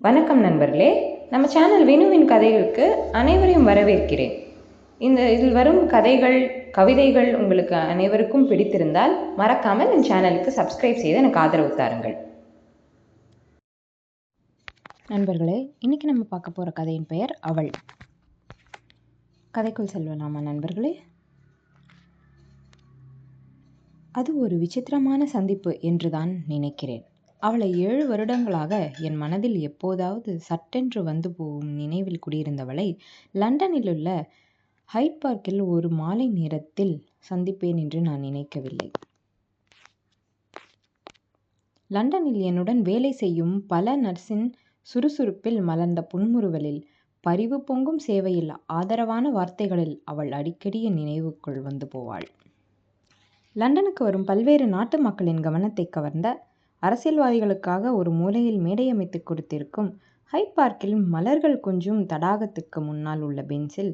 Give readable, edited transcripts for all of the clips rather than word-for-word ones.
வணக்கம் நண்பர்களே, நம்ம சேனல் வினுவின் கதைகளுக்கு அனைவரையும் வரவேற்கிறேன். இதில் வரும் கதைகள், கவிதைகள் உங்களுக்கு அனைவருக்கும் பிடித்திருந்தால் மறக்காமல் என் சேனலுக்கு சப்ஸ்கிரைப் செய்து எனக்கு ஆதரவு தாருங்கள். நண்பர்களே, இன்னைக்கு நம்ம பார்க்க போகிற கதையின் பெயர் அவள். கதைக்குள் செல்லலாமா நண்பர்களே? அது ஒரு விசித்திரமான சந்திப்பு என்றுதான் நினைக்கிறேன். அவளை 7 வருடங்களாக என் மனதில் எப்போதாவது சட்டென்று வந்து போகும் நினைவில் குடியிருந்தவளை லண்டனிலுள்ள ஹைட் பார்க்கில் ஒரு மாலை நேரத்தில் சந்திப்பேன் என்று நான் நினைக்கவில்லை. லண்டனில் என்னுடன் வேலை செய்யும் பல நர்ஸின் சுறுசுறுப்பில் மலர்ந்த புன்முறுவலில், பரிவு பொங்கும் சேவையில், ஆதரவான வார்த்தைகளில் அவள் அடிக்கடி என் நினைவுக்குள் வந்து போவாள். லண்டனுக்கு வரும் பல்வேறு நாட்டு மக்களின் கவனத்தை கவர்ந்த, அரசியல்வாதிகளுக்காக ஒரு மூலையில் மேடையமைத்து கொடுத்திருக்கும் ஹைட் பார்க்கில் மலர்கள் கொஞ்சும் தடாகத்துக்கு முன்னால் உள்ள பெஞ்சில்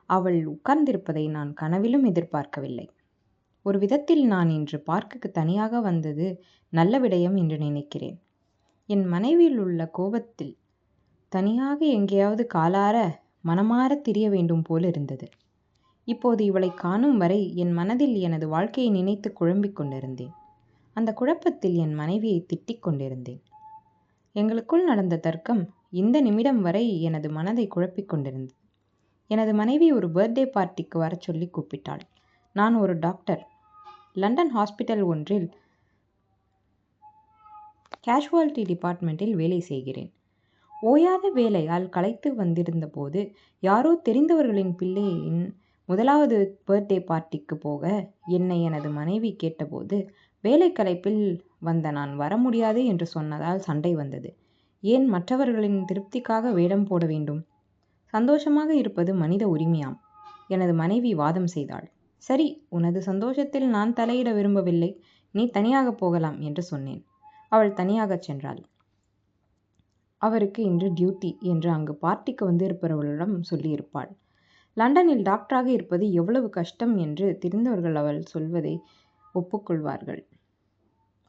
அவள் உட்கார்ந்திருப்பதை நான் கனவிலும் எதிர்பார்க்கவில்லை. ஒரு விதத்தில் நான் இன்று பார்க்குக்கு தனியாக வந்தது நல்ல விடயம் என்று நினைக்கிறேன். என் மனைவியில் உள்ள கோபத்தில் தனியாக எங்கேயாவது காலார மனமாற திரிய வேண்டும் போல் இருந்தது. இப்போது இவளை காணும் வரை என் மனதில் எனது வாழ்க்கையை நினைத்து குழம்பிக் கொண்டிருந்தேன். அந்த குழப்பத்தில் என் மனைவியை திட்டிக் கொண்டிருந்தேன். எங்களுக்குள் நடந்த தர்க்கம் இந்த நிமிடம் வரை எனது மனதை குழப்பிக் கொண்டிருந்தது. எனது மனைவி ஒரு பர்த்டே பார்ட்டிக்கு வர சொல்லி கூப்பிட்டாள். நான் ஒரு டாக்டர். லண்டன் ஹாஸ்பிட்டல் ஒன்றில் கேஷுவாலிட்டி டிபார்ட்மெண்ட்டில் வேலை செய்கிறேன். ஓயாத வேலையால் களைத்து வந்திருந்த போது யாரோ தெரிந்தவர்களின் பிள்ளையின் முதலாவது பர்த்டே பார்ட்டிக்கு போக என்னை எனது மனைவி கேட்டபோது வேலை களைப்பில் வந்த நான் வர முடியாது என்று சொன்னதால் சண்டை வந்தது. ஏன் மற்றவர்களின் திருப்திக்காக வேடம் போட வேண்டும்? சந்தோஷமாக இருப்பது மனித உரிமையாம். எனது மனைவி வாதம் செய்தாள். சரி, உனது சந்தோஷத்தில் நான் தலையிட விரும்பவில்லை, நீ தனியாக போகலாம் என்று சொன்னேன். அவள் தனியாகச் சென்றாள். அவருக்கு இன்று டியூட்டி என்று அங்கு பார்ட்டிக்கு வந்திருப்பவர்களிடம் சொல்லியிருப்பாள். லண்டனில் டாக்டராக இருப்பது எவ்வளவு கஷ்டம் என்று தெரிந்தவர்கள் அவள் சொல்வதை ஒப்புக்கொள்வார்கள்.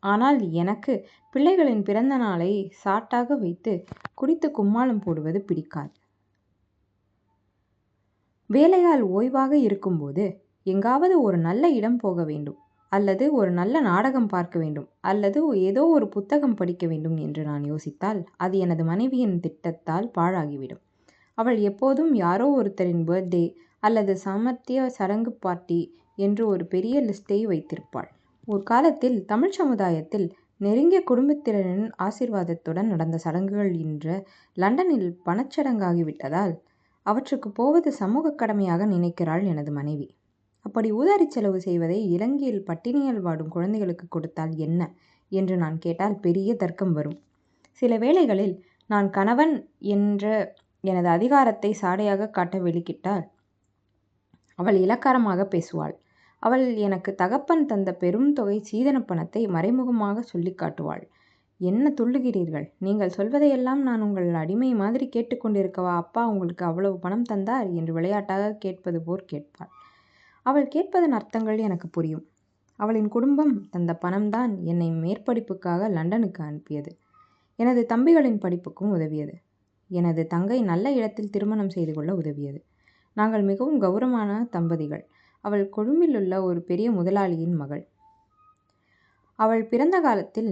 ஆனால் எனக்கு பிள்ளைகளின் பிறந்த நாளை சாட்டாக வைத்து குடித்து கும்மாளம் போடுவது பிடிக்காது. வேலையால் ஓய்வாக இருக்கும்போது எங்காவது ஒரு நல்ல இடம் போக வேண்டும், அல்லது ஒரு நல்ல நாடகம் பார்க்க வேண்டும், அல்லது ஏதோ ஒரு புத்தகம் படிக்க வேண்டும் என்று நான் யோசித்தால் அது எனது மனைவியின் திட்டத்தால் பாழாகிவிடும். அவள் எப்போதும் யாரோ ஒருத்தரின் பர்த்டே அல்லது சாமர்த்திய சடங்கு பார்ட்டி என்று ஒரு பெரிய லிஸ்டை வைத்திருப்பாள். ஒரு காலத்தில் தமிழ் சமுதாயத்தில் நெருங்கிய குடும்பத்தினரின் ஆசீர்வாதத்துடன் நடந்த சடங்குகள் இன்று லண்டனில் பணச்சடங்காகிவிட்டதால் அவற்றுக்கு போவது சமூக கடமையாக நினைக்கிறாள் எனது மனைவி. அப்படி ஊதாரி செலவு செய்வதை இலங்கையில் பட்டினியால் வாடும் குழந்தைகளுக்கு கொடுத்தால் என்ன என்று நான் கேட்டால் பெரிய தர்க்கம் வரும். சில வேளைகளில் நான் கணவன் என்ற எனது அதிகாரத்தை சாடையாக காட்ட வெளிக்கிட்டால் அவள் இலக்காரமாக பேசுவாள். அவள் எனக்கு தகப்பன் தந்த பெரும் தொகை சீதன பணத்தை மறைமுகமாக சொல்லி காட்டுவாள். என்ன துள்ளுகிறீர்கள்? நீங்கள் சொல்வதையெல்லாம் நான் உங்கள் அடிமை மாதிரி கேட்டுக்கொண்டிருக்கவா? அப்பா உங்களுக்கு அவ்வளவு பணம் தந்தார் என்று விளையாட்டாக கேட்பது போர் கேட்பாள். அவள் கேட்பதன் அர்த்தங்கள் எனக்கு புரியும். அவளின் குடும்பம் தந்த பணம்தான் என்னை மேற்படிப்புக்காக லண்டனுக்கு அனுப்பியது. எனது தம்பிகளின் படிப்புக்கும் உதவியது. எனது தங்கை நல்ல இடத்தில் திருமணம் செய்து கொள்ள உதவியது. நாங்கள் மிகவும் கௌரவமான தம்பதிகள். அவள் கொழும்பிலுள்ள ஒரு பெரிய முதலாளியின் மகள். அவள் பிறந்த காலத்தில்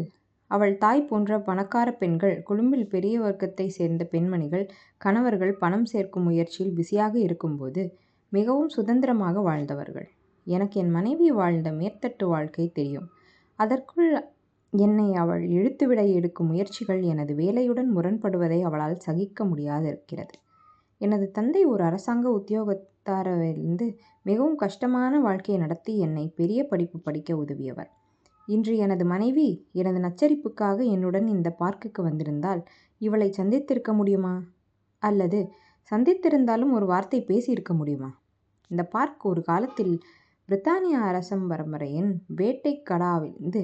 அவள் தாய் போன்ற பணக்கார பெண்கள், கொழும்பில் பெரிய வர்க்கத்தை சேர்ந்த பெண்மணிகள் கணவர்கள் பணம் சேர்க்கும் முயற்சியில் பிஸியாக இருக்கும்போது மிகவும் சுதந்திரமாக வாழ்ந்தவர்கள். எனக்கு என் மனைவி வாழ்ந்த மேற்தட்டு வாழ்க்கை தெரியும். அதற்குள் என்னை அவள் இழுத்துவிட எடுக்கும் முயற்சிகள் எனது வேலையுடன் முரண்படுவதை அவளால் சகிக்க முடியாதிருக்கிறது. எனது தந்தை ஒரு அரசாங்க உத்தியோகத்தாரிலிருந்து மிகவும் கஷ்டமான வாழ்க்கையை நடத்தி என்னை பெரிய படிப்பு படிக்க உதவியவர். இன்று எனது மனைவி எனது நச்சரிப்புக்காக என்னுடன் இந்த பார்க்குக்கு வந்திருந்தால் இவளை சந்தித்திருக்க முடியுமா? அல்லது சந்தித்திருந்தாலும் ஒரு வார்த்தை பேசியிருக்க முடியுமா? இந்த பார்க் ஒரு காலத்தில் பிரித்தானிய அரசம் பரம்பரையின் வேட்டைக்கடாவிலிருந்து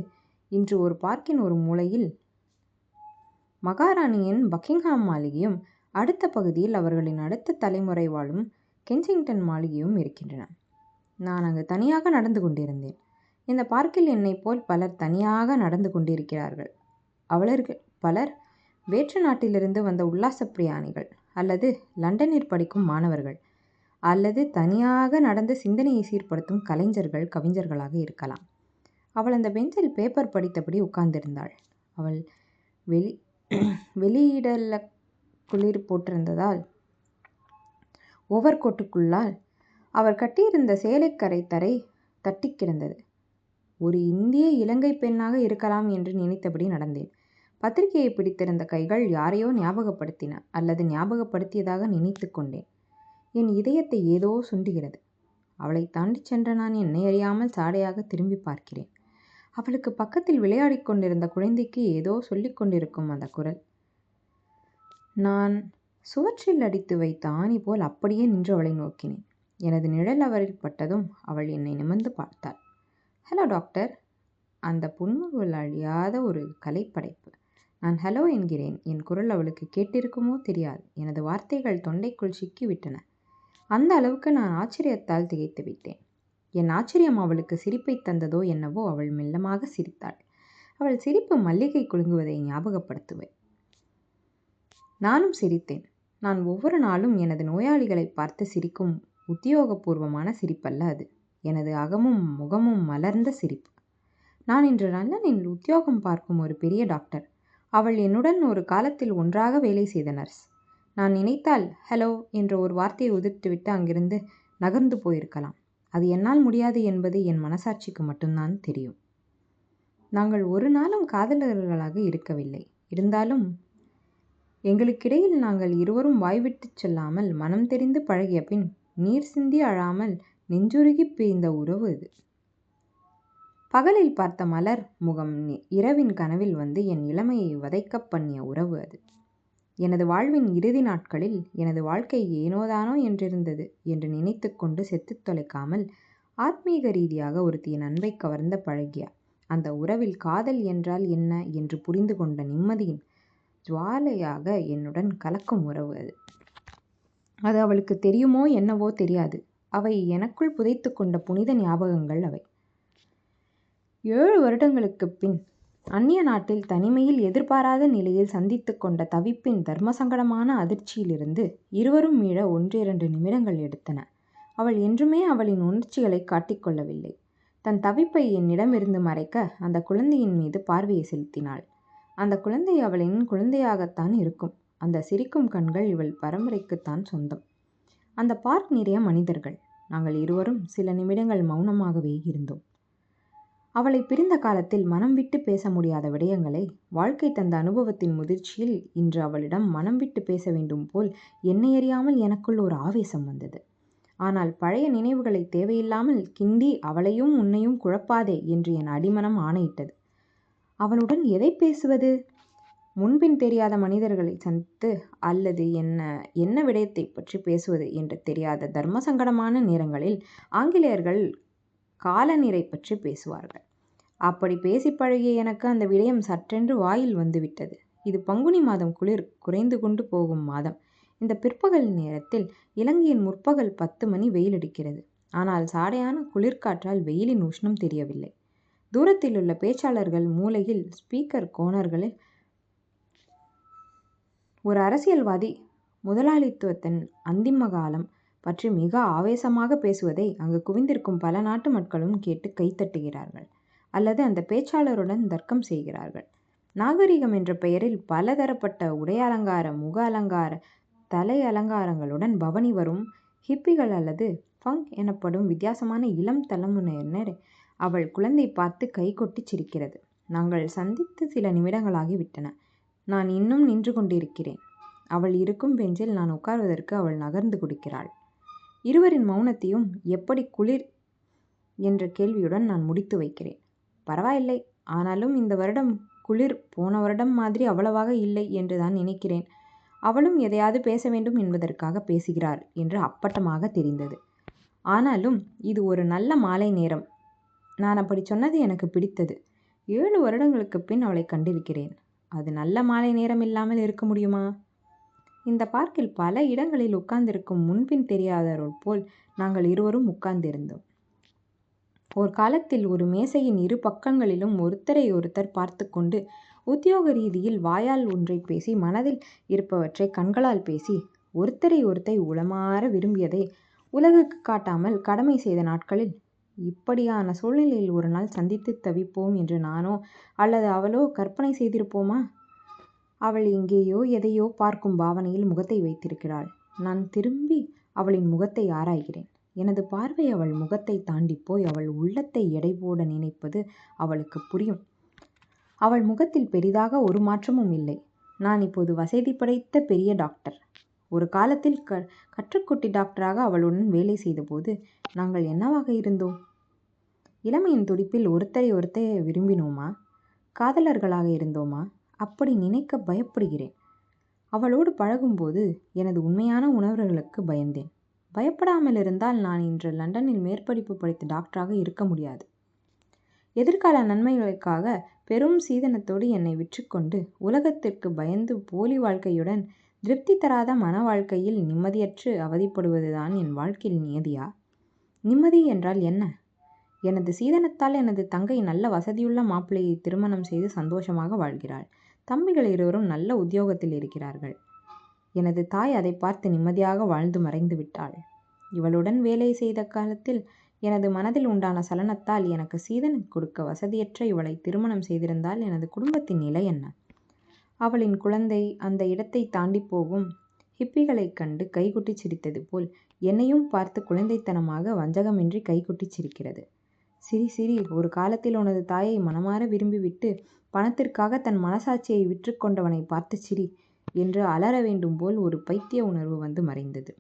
இன்று ஒரு பார்க்கின் ஒரு மூலையில் மகாராணியின் பக்கிங்ஹாம் மாளிகையும் அடுத்த பகுதியில் அவர்களின் அடுத்த தலைமுறை வாழும் கென்சிங்டன் மாளிகையும் இருக்கின்றன. நான் அங்கு தனியாக நடந்து கொண்டிருந்தேன். இந்த பார்க்கில் என்னை போல் பலர் தனியாக நடந்து கொண்டிருக்கிறார்கள். அவளர்கள் பலர் வேற்று நாட்டிலிருந்து வந்த உல்லாச பிரயாணிகள், அல்லது லண்டனில் படிக்கும் மாணவர்கள், அல்லது தனியாக நடந்து சிந்தனையை சீர்படுத்தும் கலைஞர்கள், கவிஞர்களாக இருக்கலாம். அவள் அந்த பெஞ்சில் பேப்பர் படித்தபடி உட்கார்ந்திருந்தாள். அவள் வெளியிடல குளிர் போட்டிருந்ததால் ஓவர்கோட்டுக்குள்ளால் அவர் கட்டியிருந்த சேலைக்கரை தரை தட்டி கிடந்தது. ஒரு இந்திய இலங்கை பெண்ணாக இருக்கலாம் என்று நினைத்தபடி நடந்தேன். பத்திரிகையை பிடித்திருந்த கைகள் யாரையோ ஞாபகப்படுத்தின, அல்லது ஞாபகப்படுத்தியதாக நினைத்து கொண்டேன். என் இதயத்தை ஏதோ சுண்டுகிறது. அவளை தாண்டி சென்ற நான் என்னை அறியாமல் சாடையாக திரும்பி பார்க்கிறேன். அவளுக்கு பக்கத்தில் விளையாடிக் கொண்டிருந்த குழந்தைக்கு ஏதோ சொல்லிக் கொண்டிருக்கும் அந்த குரல். நான் சுவற்றில் அடித்து வைத்த ஆணி போல் அப்படியே நின்று அவளை நோக்கினேன். எனது நிழல் அவரில் பட்டதும் அவள் என்னை நிமிர்ந்து பார்த்தாள். Hello doctor. அந்த புன்முறுவல் அழியாத ஒரு கலைப்படைப்பு. நான் ஹலோ என்கிறேன். என் குரல் அவளுக்கு கேட்டிருக்குமோ தெரியாது. எனது வார்த்தைகள் தொண்டைக்குள் சிக்கிவிட்டன. அந்த அளவுக்கு நான் ஆச்சரியத்தால் திகைத்து விட்டேன். என் ஆச்சரியம் அவளுக்கு சிரிப்பை தந்ததோ என்னவோ. அவள் மெல்லமாக சிரித்தாள். அவள் சிரிப்பு மல்லிகை குலுங்குவதை ஞாபகப்படுத்துவேன். நானும் சிரித்தேன். நான் ஒவ்வொரு நாளும் எனது நோயாளிகளை பார்த்து சிரிக்கும் உத்தியோகபூர்வமான சிரிப்பல்ல அது. எனது அகமும் முகமும் மலர்ந்த சிரிப்பு. நான் இன்று லண்டனில் உத்தியோகம் பார்க்கும் ஒரு பெரிய டாக்டர். அவள் என்னுடன் ஒரு காலத்தில் ஒன்றாக வேலை செய்த நர்ஸ். நான் நினைத்தால் ஹலோ என்ற ஒரு வார்த்தையை உதிர்த்துவிட்டு அங்கிருந்து நகர்ந்து போயிருக்கலாம். அது என்னால் முடியாது என்பது என் மனசாட்சிக்கு மட்டும்தான் தெரியும். நாங்கள் ஒரு நாளும் காதலர்களாக இருக்கவில்லை. இருந்தாலும் எங்களுக்கிடையில் நாங்கள் இருவரும் வாய்விட்டு சொல்லாமல் மனம் தெரிந்து பழகிய பின் நீர் சிந்தி அழாமல் நெஞ்சுருகி பிரிந்த உறவு இது. பகலில் பார்த்த மலர் முகம் இரவின் கனவில் வந்து என் இளமையை வதைக்கப் பண்ணிய உறவு அது. எனது வாழ்வின் இறுதி நாட்களில் எனது வாழ்க்கை ஏனோதானோ என்றிருந்தது என்று நினைத்து கொண்டு செத்துத் தொலைக்காமல் ஆத்மீக ரீதியாக ஒருத்தியின் அன்பை கவர்ந்த பழகிய அந்த உறவில் காதல் என்றால் என்ன என்று புரிந்து கொண்ட நிம்மதியின் ஜுவாலையாக என்னுடன் கலக்கும் உறவு அது. அது அவளுக்கு தெரியுமோ என்னவோ தெரியாது. அவை எனக்குள் புதைத்து கொண்ட புனித ஞாபகங்கள் அவை. 7 வருடங்களுக்கு பின் அந்நிய நாட்டில் தனிமையில் எதிர்பாராத நிலையில் சந்தித்து கொண்ட தவிப்பின் தர்மசங்கடமான அதிர்ச்சியிலிருந்து இருவரும் மீள 1-2 நிமிடங்கள் எடுத்தன. அவள் என்றுமே அவளின் உணர்ச்சிகளை காட்டிக்கொள்ளவில்லை. தன் தவிப்பை என்னிடமிருந்து மறைக்க அந்த குழந்தையின் மீது பார்வையை செலுத்தினாள். அந்த குழந்தை அவளின் குழந்தையாகத்தான் இருக்கும். அந்த சிரிக்கும் கண்கள் இவள் பரம்பரைக்குத்தான் சொந்தம். அந்த பார்க் நிறைய மனிதர்கள். நாங்கள் இருவரும் சில நிமிடங்கள் மௌனமாகவே இருந்தோம். அவளை பிரிந்த காலத்தில் மனம் விட்டு பேச முடியாத விடயங்களை வாழ்க்கை தந்த அனுபவத்தின் முதிர்ச்சியில் இன்று அவளிடம் மனம் விட்டு பேச வேண்டும் போல் என்னை அறியாமல் எனக்குள் ஒரு ஆவேசம் வந்தது. ஆனால் பழைய நினைவுகளை தேவையில்லாமல் கிண்டி அவளையும் உன்னையும் குழப்பாதே என்று என் அடிமனம் ஆணையிட்டது. அவளுடன் எதை பேசுவது? முன்பின் தெரியாத மனிதர்களை சந்தித்து அல்லது என்ன விடயத்தை பற்றி பேசுவது என்று தெரியாத தர்மசங்கடமான நேரங்களில் ஆங்கிலேயர்கள் காலநீரை பற்றி பேசுவார்கள். அப்படி பேசி பழகிய எனக்கு அந்த விடயம் சற்றென்று வாயில் வந்துவிட்டது. இது பங்குனி மாதம், குளிர் குறைந்து கொண்டு போகும் மாதம். இந்த பிற்பகல் நேரத்தில் இலங்கையின் முற்பகல் 10 மணி வெயில் அடிக்கிறது. ஆனால் சாடையான குளிர்காற்றால் வெயிலின் உஷ்ணம் தெரியவில்லை. தூரத்தில் உள்ள பேச்சாளர்கள் மூலையில் ஸ்பீக்கர் கோணர்களில் ஒரு அரசியல்வாதி முதலாளித்துவத்தின் அந்திம காலம் பற்றி மிக ஆவேசமாக பேசுவதை அங்கு குவிந்திருக்கும் பல நாட்டு மக்களும் கேட்டு கைத்தட்டுகிறார்கள் அல்லது அந்த பேச்சாளருடன் தர்க்கம் செய்கிறார்கள். நாகரிகம் என்ற பெயரில் பலதரப்பட்ட உடை அலங்கார, முக அலங்கார, தலை அலங்காரங்களுடன் பவனி வரும் ஹிப்பிகள் அல்லது ஃபங்க் எனப்படும் வித்தியாசமான இளம் தலைமுறையினர் அவள் குழந்தை பார்த்து கைகொட்டி சிரிக்கிறது. நாங்கள் சந்தித்து சில நிமிடங்களாகிவிட்டன. நான் இன்னும் நின்று கொண்டிருக்கிறேன். அவள் இருக்கும் பெஞ்சில் நான் உட்கார்வதற்கு அவள் நகர்ந்து கொடுக்கிறாள். இருவரின் மௌனத்தையும் எப்படி குளிர் என்ற கேள்வியுடன் நான் முடித்து வைக்கிறேன். பரவாயில்லை, ஆனாலும் இந்த வருடம் குளிர் போன வருடம் மாதிரி அவ்வளவாக இல்லை என்று தான் நினைக்கிறேன். அவளும் எதையாவது பேச வேண்டும் என்பதற்காக பேசுகிறாள் என்று அப்பட்டமாக தெரிந்தது. ஆனாலும் இது ஒரு நல்ல மாலை நேரம். நான் அப்படி சொன்னது எனக்கு பிடித்தது. 7 வருடங்களுக்கு பின் அவளை கண்டிருக்கிறேன். அது நல்ல மாலை நேரம் இல்லாமல் இருக்க முடியுமா? இந்த பார்க்கில் பல இடங்களில் உட்கார்ந்திருக்கும் முன்பின் தெரியாதவர்கள் போல் நாங்கள் இருவரும் உட்கார்ந்திருந்தோம். ஒரு காலத்தில் ஒரு மேசையின் 2 பக்கங்களிலும் ஒருத்தரை ஒருத்தர் பார்த்து கொண்டு உத்தியோக ரீதியில் வாயால் ஒன்றை பேசி மனதில் இருப்பவற்றை கண்களால் பேசி ஒருத்தரை உளமாற விரும்பியதை உலகுக்கு காட்டாமல் கடமை செய்த நாட்களில் இப்படியான சூழ்நிலையில் ஒரு நாள் சந்தித்து தவிப்போம் என்று நானோ அல்லது அவளோ கற்பனை செய்திருப்போமா? அவள் எங்கேயோ எதையோ பார்க்கும் பாவனையில் முகத்தை வைத்திருக்கிறாள். நான் திரும்பி அவளின் முகத்தை ஆராய்கிறேன். எனது பார்வை அவள் முகத்தை தாண்டி போய் அவள் உள்ளத்தை எடை போட நினைப்பது அவளுக்கு புரியும். அவள் முகத்தில் பெரிதாக ஒரு மாற்றமும் இல்லை. நான் இப்போது வசதி படைத்த பெரிய டாக்டர். ஒரு காலத்தில் கற்றுக்குட்டி டாக்டராக அவளுடன் வேலை செய்தபோது நாங்கள் என்னவாக இருந்தோம்? இளமையின் துடிப்பில் ஒருத்தரை விரும்பினோமா? காதலர்களாக இருந்தோமா? அப்படி நினைக்க பயப்படுகிறேன். அவளோடு பழகும்போது எனது உண்மையான உணர்வுகளுக்கு பயந்தேன். பயப்படாமல் இருந்தால் நான் இன்று லண்டனில் மேற்படிப்பு படித்த டாக்டராக இருக்க முடியாது. எதிர்கால நன்மைகளுக்காக பெரும் சீதனத்தோடு என்னை விற்றுக்கொண்டு உலகத்திற்கு பயந்து போலி வாழ்க்கையுடன் திருப்தி தராத மன வாழ்க்கையில் நிம்மதியற்று அவதிப்படுவதுதான் என் வாழ்க்கையில் நியதியா? நிம்மதி என்றால் என்ன? எனது சீதனத்தால் எனது தங்கை நல்ல வசதியுள்ள மாப்பிள்ளையை திருமணம் செய்து சந்தோஷமாக வாழ்கிறாள். தம்பிகள் இருவரும் நல்ல உத்தியோகத்தில் இருக்கிறார்கள். எனது தாய் அதை பார்த்து நிம்மதியாக வாழ்ந்து மறைந்து விட்டாள். இவளுடன் வேலை செய்த காலத்தில் எனது மனதில் உண்டான சலனத்தால் எனக்கு சீதனம் கொடுக்க வசதியற்ற இவளை திருமணம் செய்திருந்தால் எனது குடும்பத்தின் நிலை என்ன? அவளின் குழந்தை அந்த இடத்தை தாண்டி போகும் ஹிப்பிகளைக் கண்டு கைகுட்டி சிரித்தது போல் என்னையும் பார்த்து குழந்தைத்தனமாக வஞ்சகமின்றி கைகுட்டி சிரிக்கிறது. சிரி, ஒரு காலத்தில் உனது தாயை மனமாற விரும்பிவிட்டு பணத்திற்காக தன் மனசாட்சியை விற்று கொண்டவனை பார்த்து சிரி என்று அலற வேண்டும் போல் ஒரு பைத்திய உணர்வு வந்து மறைந்தது.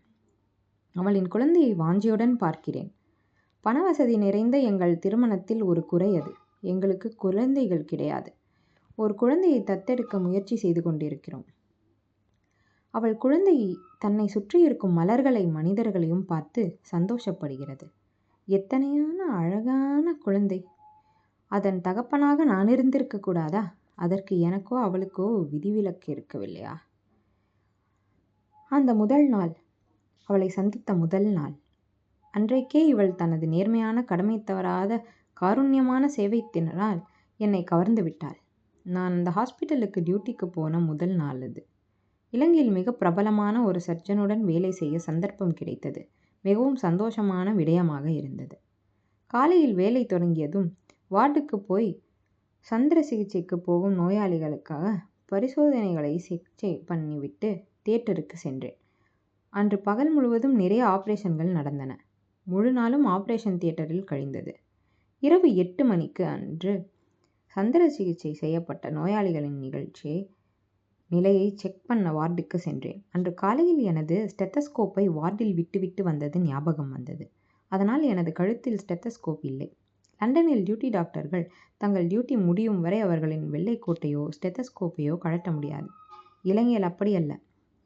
அவளின் குழந்தையை வாஞ்சியுடன் பார்க்கிறேன். பணவசதி நிறைந்த எங்கள் திருமணத்தில் ஒரு குறை அது. எங்களுக்கு குழந்தைகள் கிடையாது. ஒரு குழந்தையை தத்தெடுக்க முயற்சி செய்து கொண்டிருக்கிறோம். அவள் குழந்தை தன்னை சுற்றியிருக்கும் மலர்களை மனிதர்களையும் பார்த்து சந்தோஷப்படுகிறது. எத்தனையான அழகான குழந்தை! அதன் தகப்பனாக நான் இருந்திருக்க கூடாதா? அதற்கு எனக்கோ அவளுக்கோ விதிவிலக்கு இருக்கவில்லையா? அந்த முதல் நாள், அவளை சந்தித்த முதல் நாள் அன்றைக்கே இவள் தனது நேர்மையான கடமை தவறாத காருண்யமான சேவைத்தினால் என்னை கவர்ந்து விட்டாள். நான் அந்த ஹாஸ்பிட்டலுக்கு டியூட்டிக்கு போன முதல் நாள் அது. இலங்கையில் மிக பிரபலமான ஒரு சர்ஜனுடன் வேலை செய்ய சந்தர்ப்பம் கிடைத்தது. மிகவும் சந்தோஷமான விடயமாக இருந்தது. காலையில் வேலை தொடங்கியதும் வார்டுக்கு போய் சந்திர சிகிச்சைக்கு போகும் நோயாளிகளுக்காக பரிசோதனைகளை சிகிச்சை பண்ணிவிட்டு தியேட்டருக்கு சென்றேன். அன்று பகல் முழுவதும் நிறைய ஆபரேஷன்கள் நடந்தன. முழு நாளும் ஆபரேஷன் தியேட்டரில் கழிந்தது. இரவு 8 மணிக்கு அன்று சந்திர சிகிச்சை செய்யப்பட்ட நோயாளிகளின் நிலையை செக் பண்ண வார்டுக்கு சென்றேன். அன்று காலையில் எனது ஸ்டெத்தஸ்கோப்பை வார்டில் விட்டுவிட்டு வந்தது ஞாபகம் வந்தது. அதனால் எனது கழுத்தில் ஸ்டெத்தஸ்கோப் இல்லை. லண்டனில் டியூட்டி டாக்டர்கள் தங்கள் டியூட்டி முடியும் வரை அவர்களின் வெள்ளைக்கோட்டையோ ஸ்டெத்தஸ்கோப்பையோ கழட்ட முடியாது. இலங்கையில் அப்படியல்ல.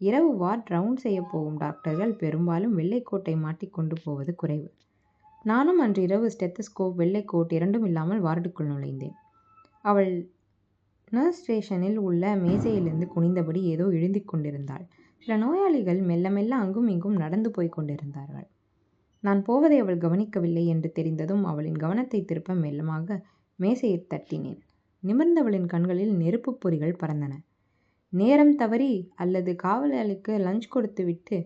இரவு வார்ட் ரவுண்ட் செய்ய போகும் டாக்டர்கள் பெரும்பாலும் வெள்ளைக்கோட்டை மாட்டிக்கொண்டு போவது குறைவு. நானும் அன்று இரவு ஸ்டெத்தஸ்கோப் வெள்ளைக்கோட் இரண்டும் இல்லாமல் வார்டுக்குள் நுழைந்தேன். அவள் நர்ஸ் ஸ்டேஷனில் உள்ள மேசையிலிருந்து குனிந்தபடி ஏதோ எழுதிக் கொண்டிருந்தாள். சில நோயாளிகள் மெல்ல மெல்ல அங்கும் இங்கும் நடந்து போய் கொண்டிருந்தார்கள். நான் போவதை அவள் கவனிக்கவில்லை என்று தெரிந்ததும் அவளின் கவனத்தை திருப்ப மெல்லமாக மேசையை தட்டினேன். நிமிர்ந்தவளின் கண்களில் நெருப்பு பொறிகள் பறந்தன. நேரம் தவறி அல்லது காவலாளிக்கு லஞ்ச் கொடுத்துவிட்டு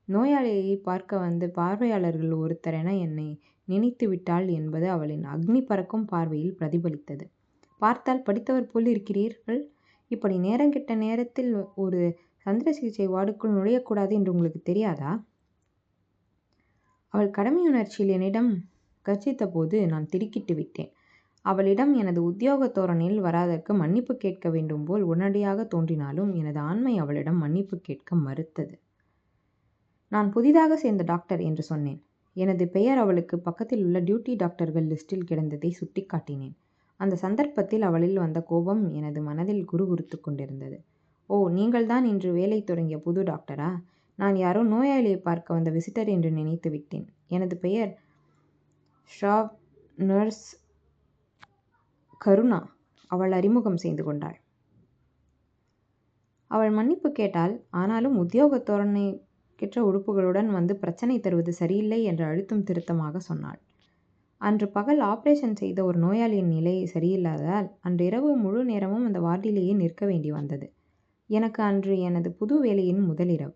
நோயாளியை பார்க்க வந்த பார்வையாளர்கள் ஒருத்தரென என்னை நினைத்து விட்டாள் என்பது அவளின் அக்னி பறக்கும் பார்வையில் பிரதிபலித்தது. பார்த்தால் படித்தவர் போல் இருக்கிறீர்கள். இப்படி நேரங்கெட்ட நேரத்தில் ஒரு சந்திர சிகிச்சை வார்டுக்குள் நுழையக்கூடாது என்று உங்களுக்கு தெரியாதா? அவள் கடமையுணர்ச்சியில் என்னிடம் கர்ஜித்த போது நான் திடுக்கிட்டு விட்டேன். அவளிடம் எனது உத்தியோக தோரணையில் வராதற்கு மன்னிப்பு கேட்க வேண்டும் போல் உடனடியாக தோன்றினாலும் எனது ஆண்மை அவளிடம் மன்னிப்பு கேட்க மறுத்தது. நான் புதிதாக சேர்ந்த டாக்டர் என்று சொன்னேன். எனது பெயர் அவளுக்கு பக்கத்தில் உள்ள டியூட்டி டாக்டர்கள் லிஸ்டில் கிடந்ததை சுட்டிக்காட்டினேன். அந்த சந்தர்ப்பத்தில் அவளில் வந்த கோபம் எனது மனதில் குறுகுறுத்து கொண்டிருந்தது. ஓ, நீங்கள்தான் இன்று வேலை தொடங்கிய புது டாக்டரா? நான் யாரோ நோயாளியை பார்க்க வந்த விசிட்டர் என்று நினைத்து விட்டேன். எனது பெயர் ஷாவ் நர்ஸ் கருணா. அவள் அறிமுகம் செய்து கொண்டாள். அவள் மன்னிப்பு கேட்டாள். ஆனாலும் உத்தியோக தோரணைக்கேற்ற உறுப்புகளுடன் வந்து பிரச்சனை தருவது சரியில்லை என்று அழுத்தம் திருத்தமாக சொன்னாள். அன்று பகல் ஆபரேஷன் செய்த ஒரு நோயாளியின் நிலை சரியில்லாததால் அன்றிரவு முழு நேரமும் அந்த வார்டிலேயே நிற்க வேண்டி வந்தது. எனக்கு அன்று எனது புது வேலையின் முதலிரவு.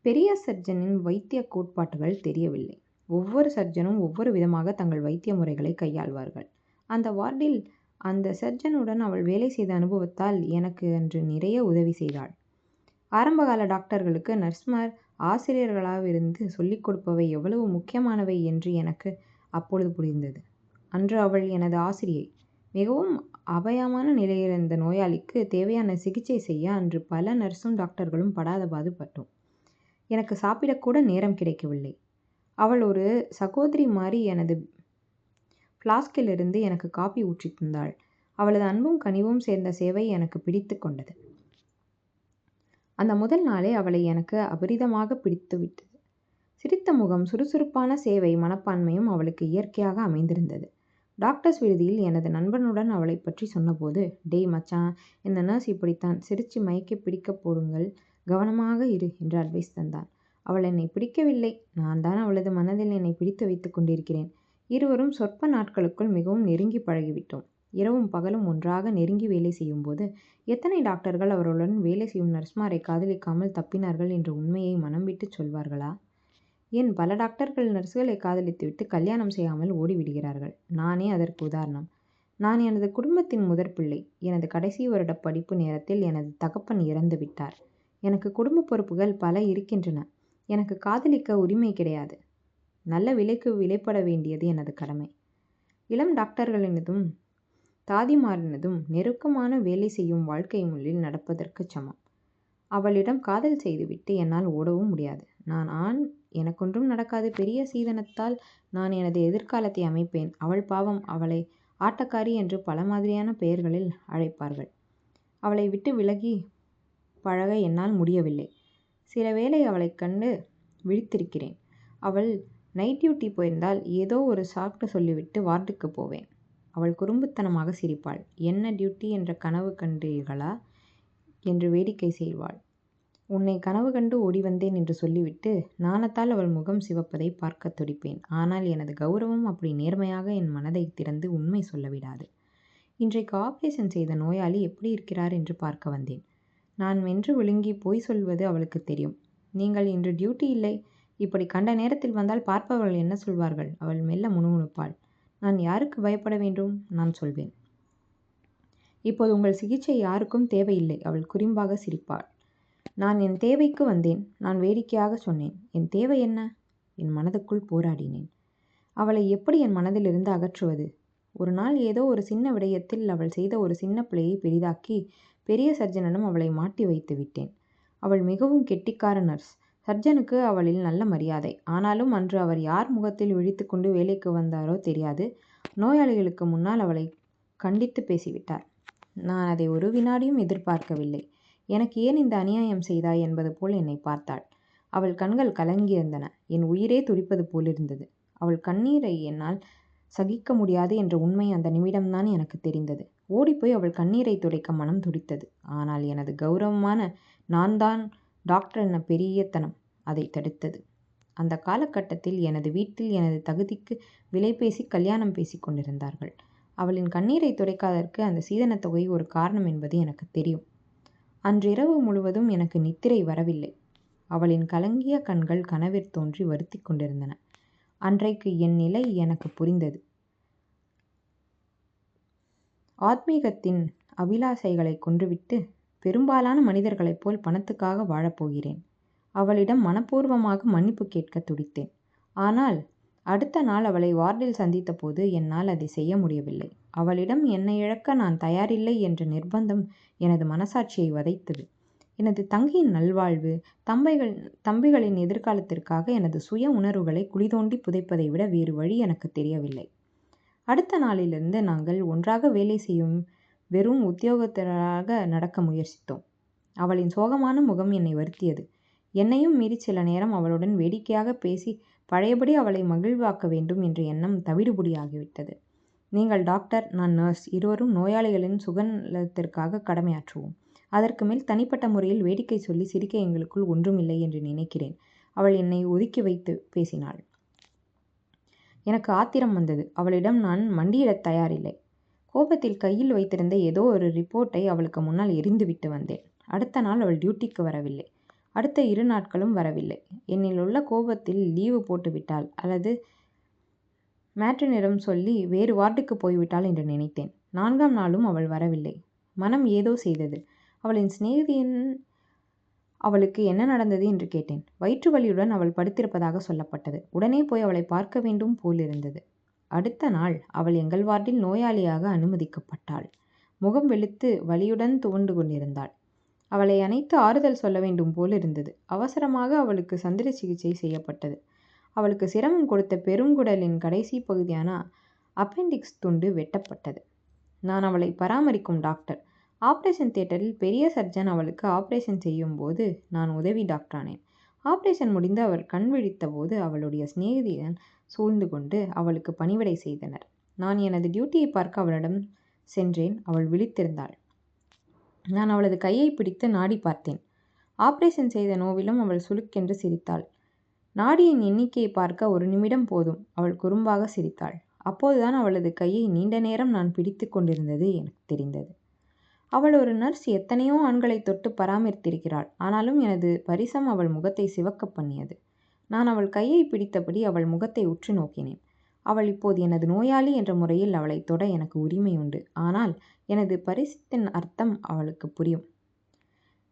பெரிய சர்ஜனின் வைத்திய கோட்பாட்டுகள் தெரியவில்லை. ஒவ்வொரு சர்ஜனும் ஒவ்வொரு விதமாக தங்கள் வைத்திய முறைகளை கையாள்வார்கள். அந்த வார்டில் அந்த சர்ஜனுடன் அவள் வேலை செய்த அனுபவத்தால் எனக்கு அன்று நிறைய உதவி செய்தாள். ஆரம்பகால டாக்டர்களுக்கு நர்ஸ்மார் ஆசிரியர்களாவிருந்து சொல்லிக் கொடுப்பவை எவ்வளவு முக்கியமானவை என்று எனக்கு அப்பொழுது புரிந்தது. அன்று அவள் எனது ஆசிரியை. மிகவும் அபாயமான நிலையிலிருந்த நோயாளிக்கு தேவையான சிகிச்சை செய்ய அன்று பல நர்ஸும் டாக்டர்களும் படாத பாடுபட்டோம். எனக்கு சாப்பிடக்கூட நேரம் கிடைக்கவில்லை. அவள் ஒரு சகோதரி மாதிரி எனது ஃப்ளாஸ்கிலிருந்து எனக்கு காபி ஊற்றி தந்தாள். அவளது அன்பும் கனிவும் சேர்ந்த சேவை எனக்கு பிடித்து கொண்டது. அந்த முதல் நாளே அவளை எனக்கு அபரிதமாக பிடித்துவிட்டது. சிரித்த முகம், சுறுசுறுப்பான சேவை மனப்பான்மையும் அவளுக்கு இயற்கையாக அமைந்திருந்தது. டாக்டர்ஸ் விடுதியில் எனது நண்பனுடன் அவளை பற்றி சொன்னபோது, டேய் மச்சான், இந்த நர்ஸ் இப்படித்தான், சிரிச்சு மயக்கி பிடிக்க போடுங்கள், கவனமாக இரு என்று அட்வைஸ் தந்தான். அவள் என்னை பிடிக்கவில்லை, நான் தான் அவளது மனதில் என்னை பிடித்து வைத்து கொண்டிருக்கிறேன். இருவரும் சொற்ப நாட்களுக்குள் மிகவும் நெருங்கி பழகிவிட்டோம். இரவும் பகலும் ஒன்றாக நெருங்கி வேலை செய்யும் போது எத்தனை டாக்டர்கள் அவர்களுடன் வேலை செய்யும் நர்ஸ்மாரை காதலிக்காமல் தப்பினார்கள் என்ற உண்மையை மனம் விட்டு சொல்வார்களா? ஏன் பல டாக்டர்கள் நர்ஸ்களை காதலித்துவிட்டு கல்யாணம் செய்யாமல் ஓடிவிடுகிறார்கள். நானே அதற்கு உதாரணம். நான் எனது குடும்பத்தின் முதற் பிள்ளை. எனது கடைசி வருட படிப்பு நேரத்தில் எனது தகப்பன் இறந்து விட்டார். எனக்கு குடும்ப பொறுப்புகள் பல இருக்கின்றன. எனக்கு காதலிக்க உரிமை கிடையாது. நல்ல விலைக்கு விலைப்பட வேண்டியது எனது கடமை. இளம் டாக்டர்களினதும் தாதிமாரினதும் நெருக்கமான வேலை செய்யும் வாழ்க்கை முள்ளில் நடப்பதற்கு சமம். அவளிடம் காதல் செய்துவிட்டு என்னால் ஓடவும் முடியாது. நான் ஆண், எனக்கொன்றும் நடக்காது. பெரிய சீதனத்தால் நான் எனது எதிர்காலத்தை அமைப்பேன். அவள் பாவம், அவளை ஆட்டக்காரி என்று பல மாதிரியான பெயர்களில் அழைப்பார்கள். அவளை விட்டு விலகி பழக என்னால் முடியவில்லை. சில வேளை அவளை கண்டு விழித்திருக்கிறேன். அவள் நைட் டியூட்டி போயிருந்தால் ஏதோ ஒரு சாக்கு சொல்லிவிட்டு வார்டுக்கு போவேன். அவள் குறும்புத்தனமாக சிரிப்பாள். என்ன டியூட்டி என்ற கனவு கண்டீர்களா என்று வேடிக்கை செய்வாள். உன்னை கனவு கண்டு ஓடி வந்தேன் என்று சொல்லிவிட்டு நாணத்தால் அவள் முகம் சிவப்பதை பார்க்க துடிப்பேன். ஆனால் எனது கௌரவம் அப்படி நேர்மையாக என் மனதை திறந்து உண்மை சொல்லவிடாது. இன்றைக்கு ஆபரேஷன் செய்த நோயாளி எப்படி இருக்கிறார் என்று பார்க்க வந்தேன். நான் வென்று விழுங்கி பொய் சொல்வது அவளுக்கு தெரியும். நீங்கள் இன்று டியூட்டி இல்லை, இப்படி கண்ட நேரத்தில் வந்தால் பார்ப்பவர்கள் என்ன சொல்வார்கள்? அவள் மெல்ல முணுமுணுப்பாள். நான் யாருக்கு பயப்பட வேண்டும்? நான் சொல்வேன். இப்போது உங்கள் சிகிச்சை யாருக்கும் தேவையில்லை. அவள் குறும்பாக சிரிப்பாள். நான் என் தேவைக்கு வந்தேன். நான் வேடிக்கையாக சொன்னேன். என் தேவை என்ன? என் மனதுக்குள் போராடினேன். அவளை எப்படி என் மனதிலிருந்து அகற்றுவது? ஒரு நாள் ஏதோ ஒரு சின்ன விடயத்தில் அவள் செய்த ஒரு சின்ன பிழையை பெரிதாக்கி பெரிய சர்ஜனிடம் அவளை மாட்டி வைத்து விட்டேன். அவள் மிகவும் கெட்டிக்கார நர்ஸ். சர்ஜனுக்கு அவளில் நல்ல மரியாதை. ஆனாலும் அன்று அவர் யார் முகத்தில் விழித்து கொண்டு வேலைக்கு வந்தாரோ தெரியாது, நோயாளிகளுக்கு முன்னால் அவளை கண்டித்து பேசிவிட்டார். நான் அதை ஒரு வினாடியும் எதிர்பார்க்கவில்லை. எனக்கு ஏன் இந்த அநியாயம் செய்தாய் என்பது போல் என்னை பார்த்தாள். அவள் கண்கள் கலங்கியிருந்தன. என் உயிரே துடிப்பது போலிருந்தது. அவள் கண்ணீரை என்னால் சகிக்க முடியாது என்ற உண்மை அந்த நிமிடம்தான் எனக்கு தெரிந்தது. ஓடிப்போய் அவள் கண்ணீரை துடைக்க மனம் துடித்தது. ஆனால் எனது கௌரவமான நான் தான் டாக்டர் என பெரியத்தனம் அதை தடுத்தது. அந்த காலகட்டத்தில் எனது வீட்டில் எனது தகுதிக்கு விலை பேசி கல்யாணம் பேசி கொண்டிருந்தார்கள். அவளின் கண்ணீரை துடைக்காதற்கு அந்த சீதனத் தொகை ஒரு காரணம் என்பது எனக்கு தெரியும். அன்றிரவு முழுவதும் எனக்கு நித்திரை வரவில்லை. அவளின் கலங்கிய கண்கள் கனவிற் தோன்றி வருத்தி கொண்டிருந்தன. அன்றைக்கு என் நிலை எனக்கு புரிந்தது. ஆத்மீகத்தின் அபிலாசைகளை கொன்றுவிட்டு பெரும்பாலான மனிதர்களைப் போல் பணத்துக்காக வாழப்போகிறேன். அவளிடம் மனப்பூர்வமாக மன்னிப்பு கேட்க துடித்தேன். ஆனால் அடுத்த நாள் அவளை வார்டில் சந்தித்த போது என்னால் அதை செய்ய முடியவில்லை. அவளிடம் என்னை இழக்க நான் தயாரில்லை என்ற நிர்பந்தம் எனது மனசாட்சியை வதைத்தது. எனது தங்கையின் நல்வாழ்வு, தம்பிகளின் எதிர்காலத்திற்காக எனது சுய உணர்வுகளை குழிதோண்டி புதைப்பதை விட வேறு வழி எனக்கு தெரியவில்லை. அடுத்த நாளிலிருந்து நாங்கள் ஒன்றாக வேலை செய்யும் வெறும் உத்தியோகத்தராக நடக்க முயற்சித்தோம். அவளின் சோகமான முகம் என்னை வருத்தியது. என்னையும் மீறி சில நேரம் அவளுடன் வேடிக்கையாக பேசி பழையபடி அவளை மகிழ்வாக்க வேண்டும் என்ற எண்ணம் தவிடுபொடியாகிவிட்டது. நீங்கள் டாக்டர், நான் நர்ஸ், இருவரும் நோயாளிகளின் சுகநலத்திற்காக கடமையாற்றுவோம். அதற்கு மேல் தனிப்பட்ட முறையில் வேடிக்கை சொல்லி சிரிக்க எங்களுக்குள் ஒன்றுமில்லை என்று நினைக்கிறேன். அவள் என்னை ஒதுக்கி வைத்து பேசினாள். எனக்கு ஆத்திரம் வந்தது. அவளிடம் நான் மண்டியிடத் தயாரில்லை. கோபத்தில் கையில் வைத்திருந்த ஏதோ ஒரு ரிப்போர்ட்டை அவளுக்கு முன்னால் எறிந்துவிட்டு வந்தேன். அடுத்த நாள் அவள் டியூட்டிக்கு வரவில்லை. அடுத்த 2 நாட்களும் வரவில்லை. என்னில் உள்ள கோபத்தில் லீவு போட்டுவிட்டாள் அல்லது மேட்ரனிடம் சொல்லி வேறு வார்டுக்கு போய்விட்டாள் என்று நினைத்தேன். 4ஆம் நாளும் அவள் வரவில்லை. மனம் ஏதோ செய்தது. அவளின் சிநேகிதியின் அவளுக்கு என்ன நடந்தது என்று கேட்டேன். வயிற்று வலியுடன் அவள் படுத்திருப்பதாக சொல்லப்பட்டது. உடனே போய் அவளை பார்க்க வேண்டும் போலிருந்தது. அடுத்த நாள் அவள் எங்கள் வார்டில் நோயாளியாக அனுமதிக்கப்பட்டாள். முகம் வெளுத்து வலியுடன் துவண்டு கொண்டிருந்தாள். அவளை அணைத்து ஆறுதல் சொல்ல வேண்டும் போலிருந்தது. அவசரமாக அவளுக்கு சந்திர சிகிச்சை செய்யப்பட்டது. அவளுக்கு சிரமம் கொடுத்த பெருங்குடலின் கடைசி பகுதியான அப்பெண்டிக்ஸ் துண்டு வெட்டப்பட்டது. நான் அவளை பராமரிக்கும் டாக்டர். ஆப்ரேஷன் தியேட்டரில் பெரிய சர்ஜன் அவளுக்கு ஆப்ரேஷன் செய்யும் போது நான் உதவி டாக்டரானேன். ஆப்ரேஷன் முடிந்து அவர் கண் விழித்த போது அவளுடைய சிநேகிதியன் சூழ்ந்து கொண்டு அவளுக்கு பணிவிடை செய்தனர். நான் எனது டியூட்டியை பார்க்க அவளிடம் சென்றேன். அவள் விழித்திருந்தாள். நான் அவளது கையை பிடித்து நாடி பார்த்தேன். ஆப்ரேஷன் செய்த நோவிலும் அவள் சுளுக்கென்று சிரித்தாள். நாடியின் எண்ணிக்கையை பார்க்க 1 நிமிடம் போதும். அவள் குறும்பாக சிரித்தாள். அப்போதுதான் அவளது கையை நீண்ட நேரம் நான் பிடித்து கொண்டிருந்தது எனக்கு தெரிந்தது. அவள் ஒரு நர்ஸ். எத்தனையோ ஆண்களை தொட்டு பராமரித்திருக்கிறாள். ஆனாலும் எனது பரிசம் அவள் முகத்தை சிவக்க பண்ணியது. நான் அவள் கையை பிடித்தபடி அவள் முகத்தை உற்று நோக்கினேன். அவள் இப்போது எனது நோயாளி என்ற முறையில் அவளை தொட எனக்கு உரிமை உண்டு. ஆனால் எனது பரிசத்தின் அர்த்தம் அவளுக்கு புரியும்.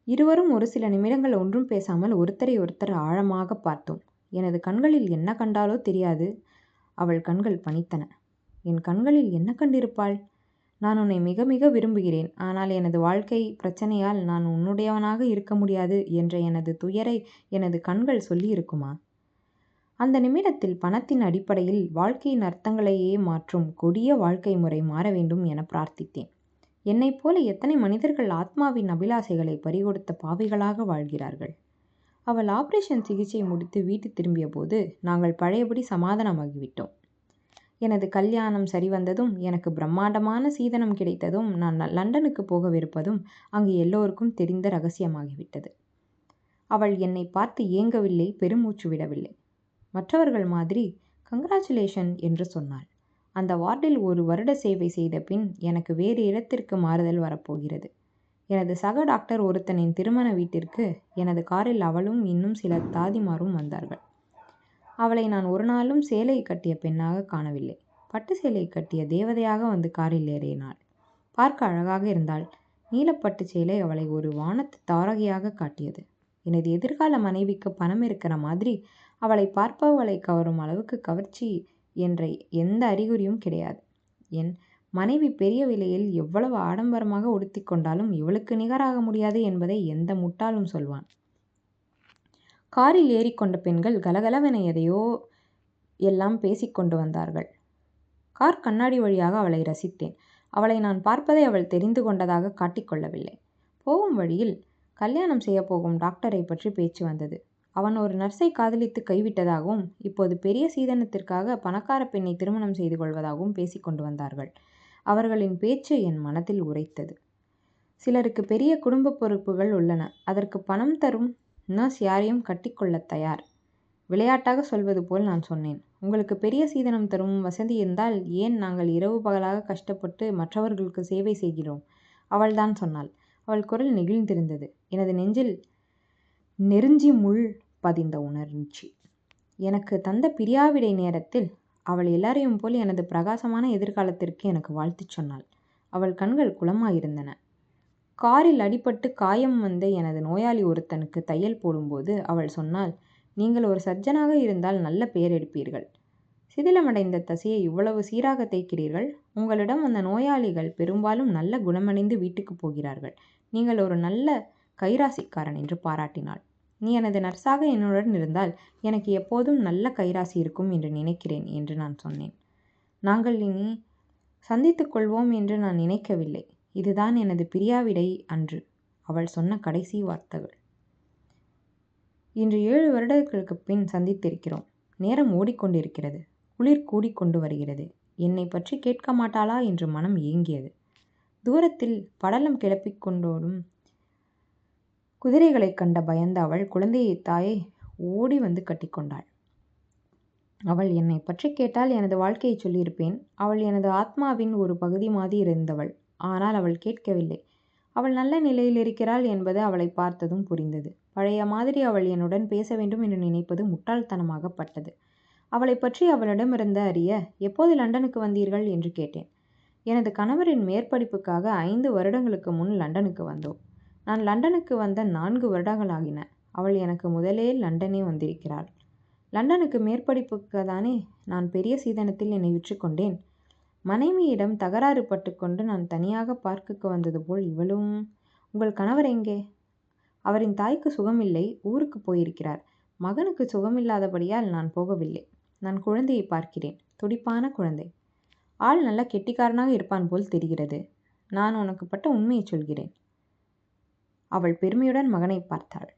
இருவரும் ஒரு சில நிமிடங்கள் ஒன்றும் பேசாமல் ஒருத்தரை ஒருத்தர் ஆழமாக பார்த்தோம். எனது கண்களில் என்ன கண்டாலோ தெரியாது. அவள் கண்கள் பனித்தன. என் கண்களில் என்ன கண்டிருப்பாள்? நான் உன்னை மிக மிக விரும்புகிறேன். ஆனால் எனது வாழ்க்கை பிரச்சனையால் நான் உன்னுடையவனாக இருக்க முடியாது என்ற எனது துயரை எனது கண்கள் சொல்லியிருக்குமா? அந்த நிமிடத்தில் பணத்தின் அடிப்படையில் வாழ்க்கையின் அர்த்தங்களையே மாற்றும் கொடிய வாழ்க்கை முறை மாற வேண்டும் என பிரார்த்தித்தேன். என்னைப் போல எத்தனை மனிதர்கள் ஆத்மாவின் அபிலாசைகளை பறிகொடுத்த பாவிகளாக வாழ்கிறார்கள். அவள் ஆபரேஷன் சிகிச்சை முடித்து வீட்டு திரும்பிய போது நாங்கள் பழையபடி சமாதானமாகிவிட்டோம். எனது கல்யாணம் சரிவந்ததும், எனக்கு பிரம்மாண்டமான சீதனம் கிடைத்ததும், நான் லண்டனுக்கு போகவிருப்பதும் அங்கு எல்லோருக்கும் தெரிந்த ரகசியமாகிவிட்டது. அவள் என்னை பார்த்து ஏங்கவில்லை, பெருமூச்சு விடவில்லை. மற்றவர்கள் மாதிரி கங்க்ராச்சுலேஷன் என்று சொன்னாள். அந்த வார்டில் 1 வருட சேவை செய்த பின் எனக்கு வேறு இடத்திற்கு மாறுதல் வரப்போகிறது. எனது சக டாக்டர் ஒருத்தனின் திருமண வீட்டிற்கு எனது காரில் அவளும் இன்னும் சில தாதிமாரும் வந்தார்கள். அவளை நான் ஒரு நாளும் சேலை கட்டிய பெண்ணாக காணவில்லை. பட்டு சேலை கட்டிய தேவதையாக வந்து காரில் ஏறினாள். பார்க்க அழகாக இருந்தாள். நீலப்பட்டு சேலை அவளை ஒரு வானத்து தாரகையாக காட்டியது. எனது எதிர்கால மனைவிக்கு பணம் இருக்கிற மாதிரி அவளை பார்ப்பவளை கவரும் அளவுக்கு கவர்ச்சி என்ற எந்த அறிகுறியும் கிடையாது. என் மனைவி பெரிய விலையில் எவ்வளவு ஆடம்பரமாக உடுத்தி கொண்டாலும் இவளுக்கு நிகராக முடியாது என்பதை எந்த முட்டாளும் சொல்வான். காரில் ஏறிக்கொண்ட பெண்கள் கலகலவென எதையோ எல்லாம் பேசிக்கொண்டு வந்தார்கள். கார் கண்ணாடி வழியாக அவளை ரசித்தேன். அவளை நான் பார்ப்பதை அவள் தெரிந்து கொண்டதாக காட்டிக்கொள்ளவில்லை. போகும் வழியில் கல்யாணம் செய்யப்போகும் டாக்டரை பற்றி பேச்சு வந்தது. அவன் ஒரு நர்ஸை காதலித்து கைவிட்டதாகவும் இப்போது பெரிய சீதனத்திற்காக பணக்கார பெண்ணை திருமணம் செய்து கொள்வதாகவும் பேசிக்கொண்டு வந்தார்கள். அவர்களின் பேச்சு என் மனத்தில் உரைத்தது. சிலருக்கு பெரிய குடும்ப பொறுப்புகள் உள்ளன. அதற்கு பணம் தரும் நர்ஸ் யாரையும் கட்டிக்கொள்ள தயார். விளையாட்டாக சொல்வது போல் நான் சொன்னேன். உங்களுக்கு பெரிய சீதனம் தரும் வசதி இருந்தால் ஏன் நாங்கள் இரவு பகலாக கஷ்டப்பட்டு மற்றவர்களுக்கு சேவை செய்கிறோம்? அவள்தான் சொன்னாள். அவள் குரல் நெகிழ்ந்திருந்தது. எனது நெஞ்சில் நெருஞ்சி முள் பதிந்த உணர்ச்சி. எனக்கு தந்த பிரியாவிடை நேரத்தில் அவள் எல்லாரையும் போல் எனது பிரகாசமான எதிர்காலத்திற்கு எனக்கு வாழ்த்து சொன்னாள். அவள் கண்கள் குளமாயிருந்தன. காரில் அடிபட்டு காயம் வந்த எனது நோயாளி ஒருத்தனுக்கு தையல் போடும்போது அவள் சொன்னாள், நீங்கள் ஒரு சர்ஜனாக இருந்தால் நல்ல பெயர் எடுப்பீர்கள். சிதிலமடைந்த தசையை இவ்வளவு சீராக தைக்கிறீர்கள். உங்களிடம் அந்த நோயாளிகள் பெரும்பாலும் நல்ல குணமடைந்து வீட்டுக்கு போகிறார்கள். நீங்கள் ஒரு நல்ல கைராசிக்காரன் என்று பாராட்டினாள். நீ எனது நர்ஸாக என்னுடன் இருந்தால் எனக்கு எப்போதும் நல்ல கைராசி இருக்கும் என்று நினைக்கிறேன் என்று நான் சொன்னேன். நாங்கள் இனி சந்தித்துக் கொள்வோம் என்று நான் நினைக்கவில்லை. இதுதான் எனது பிரியாவிடை அன்று அவள் சொன்ன கடைசி வார்த்தைகள். இன்று 7 வருடங்களுக்கு பின் சந்தித்திருக்கிறோம். நேரம் ஓடிக்கொண்டிருக்கிறது. குளிர் கூடிக்கொண்டு வருகிறது. என்னை பற்றி கேட்க மாட்டாளா என்று மனம் ஏங்கியது. தூரத்தில் படலம் கிளப்பிக் கொண்டோடும் குதிரைகளைக் கண்ட பயந்த அவள் குழந்தையை தாயை ஓடி வந்து கட்டிக்கொண்டாள். அவள் என்னை பற்றி கேட்டால் எனது வாழ்க்கையை சொல்லியிருப்பேன். அவள் எனது ஆத்மாவின் ஒரு பகுதி மாதிரி இருந்தவள். ஆனால் அவள் கேட்கவில்லை. அவள் நல்ல நிலையில் இருக்கிறாள் என்பது அவளை பார்த்ததும் புரிந்தது. பழைய மாதிரி அவள் என்னுடன் பேச வேண்டும் என்று நினைப்பது முட்டாள்தனமாகப்பட்டது. அவளை பற்றி அவளிடமிருந்து அறிய, எப்போது லண்டனுக்கு வந்தீர்கள் என்று கேட்டேன். எனது கணவரின் மேற்படிப்புக்காக 5 வருடங்களுக்கு முன் லண்டனுக்கு வந்தோம். நான் லண்டனுக்கு வந்த 4 வருடங்களாகின. அவள் எனக்கு முதலே லண்டனே வந்திருக்கிறாள். லண்டனுக்கு மேற்படிப்புக்கு தானே நான் பெரிய சீதனத்தில் என்னை விற்றுக்கொண்டேன். மனைவியிடம் தகராறு பட்டுக்கொண்டு நான் தனியாக பார்க்குக்கு வந்தது போல் இவளும். உங்கள் கணவர் எங்கே? அவரின் தாய்க்கு சுகமில்லை, ஊருக்கு போயிருக்கிறார். மகனுக்கு சுகமில்லாதபடியால் நான் போகவில்லை. நான் குழந்தையை பார்க்கிறேன். துடிப்பான குழந்தை. ஆள் நல்ல கெட்டிக்காரனாக இருப்பான் போல் தெரிகிறது. நான் உனக்கு பட்ட உண்மையை சொல்கிறேன். அவள் பெருமையுடன் மகனை பார்த்தாள்.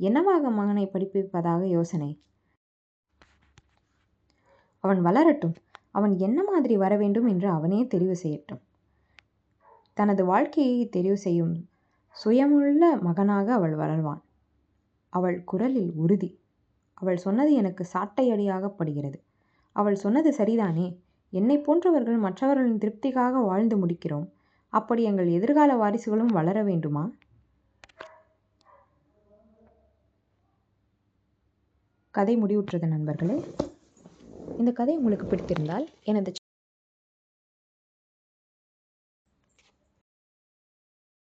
என்னவாக மகனை படிப்பிப்பதாக யோசனை? அவன் வளரட்டும். அவன் என்ன மாதிரி வர வேண்டும் என்று அவனே தெரிவு செய்யட்டும். தனது வாழ்க்கையை தெரிவு செய்யும் சுயமுள்ள மகனாக அவள் வளர்வான். அவள் குரலில் உறுதி. அவள் சொன்னது எனக்கு சாட்டையடியாகப்படுகிறது. அவள் சொன்னது சரிதானே. என்னை போன்றவர்கள் மற்றவர்களின் திருப்திக்காக வாழ்ந்து முடிக்கிறோம். அப்படி எங்கள் எதிர்கால வாரிசுகளும் வளர வேண்டுமா? கதை முடிவுற்றது நண்பர்களே. இந்த கதை உங்களுக்கு பிடித்திருந்தால் எனது